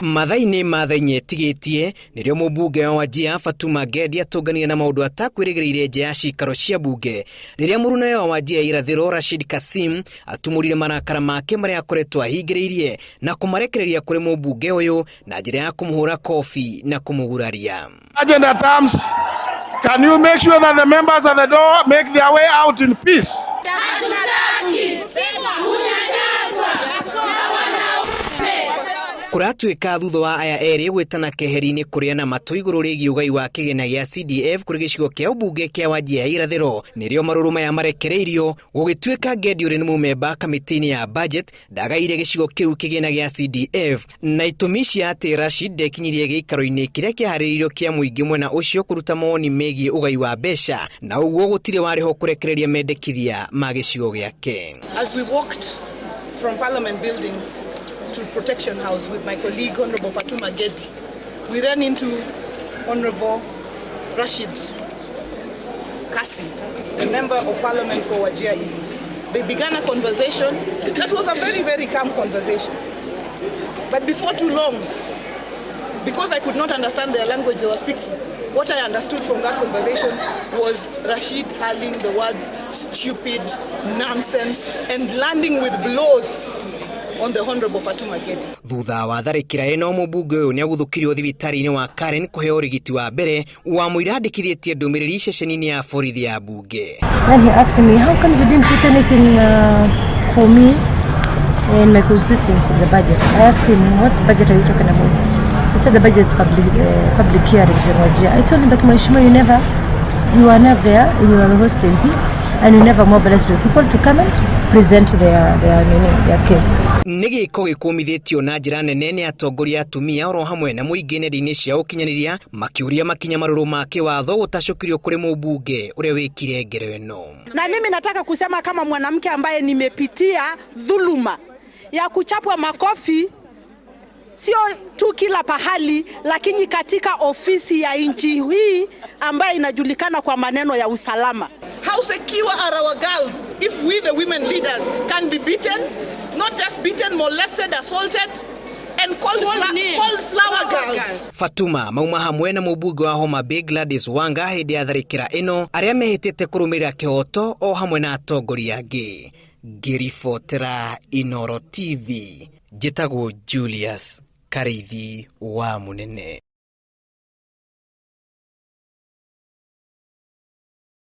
Mathaini mathainye tigitie nirio mubunge wa Wajir Fatuma Gedi atungania na maundu atakwirigiire nje ya cikaro cia bunge riria murunawe wa Wajir irathiro Rashid Kassim atumurire marakara make maria akoretwo ahingiriirie na kumarekereria kuri mubunge uyu na njira ya kumuhura kofi na kumuguraria. Agenda terms, can you make sure that the members at the door make their way out in peace? Kuratuika thutha wa aya eri gwitana keheri-ini kuria na matu iguru rigi ugai wa kigina gia CDF kuri gicigo kia ubunge kia Wajir irathiro nirio maruru maya marekereirio gugituika Gedi uri ni mumemba kamiti-ini ya budget ndagaire gicigo kiu kigina gia CDF na itumi cia ati Rashid ndekinyirie giikaro-ini kiria kiahariirio kia muingi mwena ucio kuruta mawoni megie ugai wa mbeca na uguo gutire wariho kurekereria mendekithia ma gicigo giake. As we walked from Parliament buildings to Protection House with my colleague Honorable Fatuma Gedi, we ran into Honorable Rashid Kassim, the Member of Parliament for Wajir East. They began a conversation that was a very, very calm conversation. But before too long, because I could not understand their language they were speaking, what I understood from that conversation was Rashid hurling the words stupid, nonsense, and landing with blows on the Honorable Fatuma Gedi. Thutha wa tharikira ino mubunge uyu niaguthukirio thibitari-ini wa Karen kuheo urigiti wa mbere wa muira andikithietie ndumiriri ceceni-ini ya borithi ya bunge. Then he asked me, how comes you didn't put anything for me and my constituency in the budget? I asked him, what budget are you talking about? He said the budget is public hearings in Wajir. I told him, but Mheshimiwa, you are not there, you are the host MP, and you never mobilized the people to come and present their case. Nigiko gikumithitio na njira nene ni atongoria atumia oro hamwe na muingi nenda-ini cia ukinyaniria makiuria makinya maruru ma kiwatho gutacukirio kuri mubunge uria wikire ngero ino. Na mimi nataka kusema kama mwanamke ambaye nimepitia dhuluma ya kuchapwa makofi sio tu kila pahali, lakini katika ofisi ya nchi hii ambayo inajulikana kwa maneno ya usalama. How secure are our girls if we the women leaders can be beaten, not just beaten, molested, assaulted and called flower girls? Fatuma mauma hamwe na mubunge wa Homa Bay Gladys Wanga hindi ya tharikira ino aria mehitite kurumirira kihoto o hamwe na atongoria angi. Ngiribotera Inooro TV, njitagwo Julius Karithi wa Munene.